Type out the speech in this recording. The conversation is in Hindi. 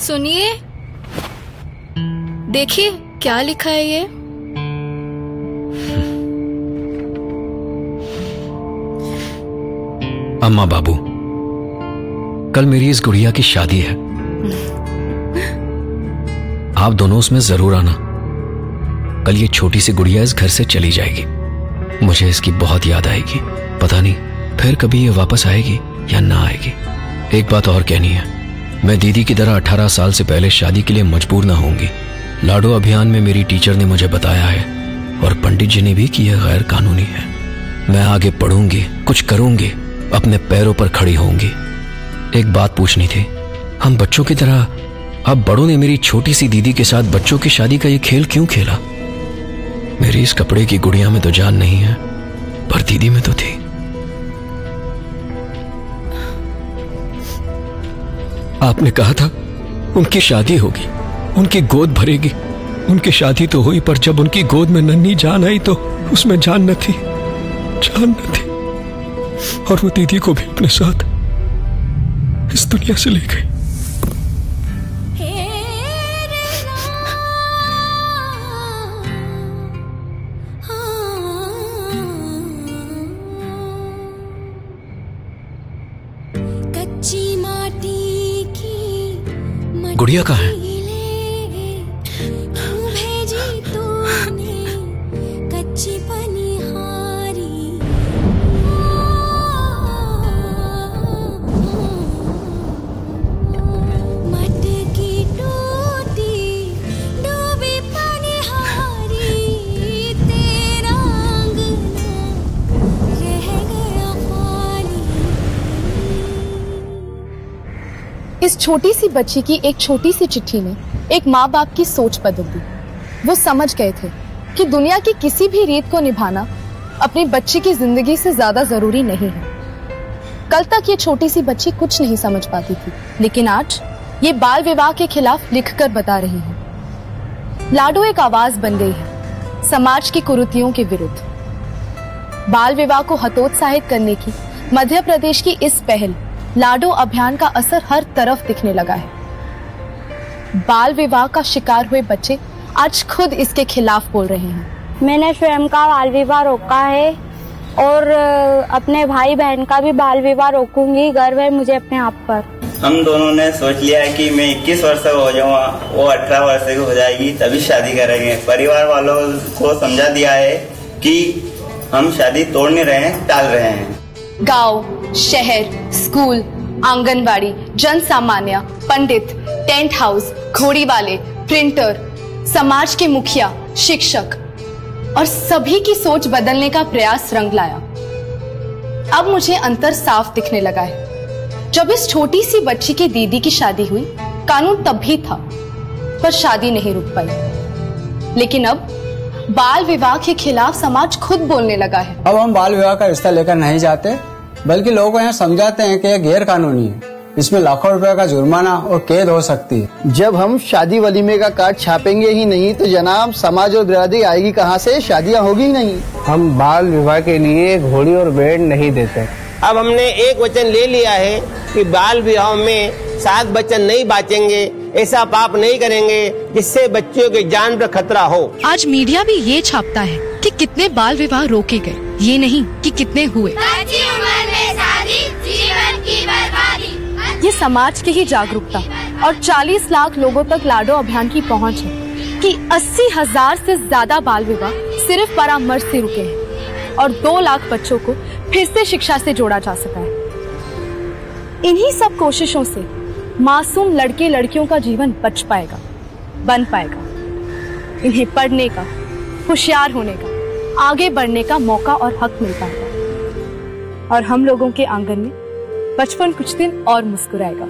सुनिए, देखिए क्या लिखा है ये। अम्मा बाबू, कल मेरी इस गुड़िया की शादी है। आप दोनों उसमें जरूर आना। कल ये छोटी सी गुड़िया इस घर से चली जाएगी। मुझे इसकी बहुत याद आएगी। पता नहीं फिर कभी ये वापस आएगी या ना आएगी। एक बात और कहनी है, मैं दीदी की तरह 18 साल से पहले शादी के लिए मजबूर ना होंगी। लाडो अभियान में मेरी टीचर ने मुझे बताया है और पंडित जी ने भी कि यह गैर कानूनी है। मैं आगे पढ़ूंगी, कुछ करूंगी, अपने पैरों पर खड़ी होंगी। एक बात पूछनी थी, हम बच्चों की तरह अब बड़ों ने मेरी छोटी सी दीदी के साथ बच्चों की शादी का ये खेल क्यों खेला? मेरी इस कपड़े की गुड़िया में तो जान नहीं है, पर दीदी में तो थी। आपने कहा था उनकी शादी होगी, उनकी गोद भरेगी। उनकी शादी तो हुई, पर जब उनकी गोद में नन्ही जान आई तो उसमें जान न थी, जान न थी। और वो दीदी को भी अपने साथ इस दुनिया से ले गई। गुड़िया कहाँ है? इस छोटी सी बच्ची की एक छोटी सी चिट्ठी ने एक माँ बाप की सोच बदल दी। वो समझ गए थे कि दुनिया की किसी भी रीत को निभाना अपनी बच्ची की जिंदगी से ज्यादा जरूरी नहीं है। कल तक ये छोटी सी बच्ची कुछ नहीं समझ पाती थी, लेकिन आज ये बाल विवाह के खिलाफ लिखकर बता रही है। लाडो एक आवाज बन गई है समाज की कुरीतियों के विरुद्ध। बाल विवाह को हतोत्साहित करने की मध्य प्रदेश की इस पहल लाडो अभियान का असर हर तरफ दिखने लगा है। बाल विवाह का शिकार हुए बच्चे आज खुद इसके खिलाफ बोल रहे हैं। मैंने स्वयं का बाल विवाह रोका है और अपने भाई बहन का भी बाल विवाह रोकूंगी। गर्व है मुझे अपने आप पर। हम दोनों ने सोच लिया है कि मैं 21 वर्ष का हो जाऊंगा, वो 18 वर्ष की हो जाएगी, तभी शादी करेंगे। परिवार वालों को समझा दिया है कि हम शादी तोड़ नहीं रहे हैं, टाल रहे हैं। गांव, शहर, स्कूल, आंगनबाड़ी, जन सामान्य, पंडित, टेंट हाउस, घोड़ी वाले, प्रिंटर, समाज के मुखिया, शिक्षक और सभी की सोच बदलने का प्रयास रंग लाया। अब मुझे अंतर साफ दिखने लगा है। जब इस छोटी सी बच्ची की दीदी की शादी हुई, कानून तब भी था, पर शादी नहीं रुक पाई। लेकिन अब बाल विवाह के खिलाफ समाज खुद बोलने लगा है। अब हम बाल विवाह का रिश्ता लेकर नहीं जाते, बल्कि लोगों को यहाँ समझाते हैं कि यह गैर कानूनी है। इसमें लाखों रुपए का जुर्माना और कैद हो सकती है। जब हम शादी वलीमे का कार्ड छापेंगे ही नहीं तो जनाब समाज और बिरादरी आएगी कहाँ से? शादियाँ होगी ही नहीं। हम बाल विवाह के लिए घोड़ी और बैल नहीं देते। अब हमने एक वचन ले लिया है कि बाल विवाह में 7 बच्चे नहीं बांचेंगे, ऐसा पाप नहीं करेंगे जिससे बच्चों की जान पर खतरा हो। आज मीडिया भी ये छापता है कि कितने बाल विवाह रोके गए, ये नहीं कि कितने हुए। बच्ची उम्र में शादी, जीवन की बर्बादी। ये समाज की ही जागरूकता और 40 लाख लोगों तक लाडो अभियान की पहुंच है कि 80,000 से ज्यादा बाल विवाह सिर्फ परामर्श से रुके हैं और 2 लाख बच्चों को फिर से शिक्षा से जोड़ा जा सका है। इन्हीं सब कोशिशों से मासूम लड़के लड़कियों का जीवन बच पाएगा, बन पाएगा। इन्हें पढ़ने का, होशियार होने का, आगे बढ़ने का मौका और हक मिल पाएगा और हम लोगों के आंगन में बचपन कुछ दिन और मुस्कुराएगा।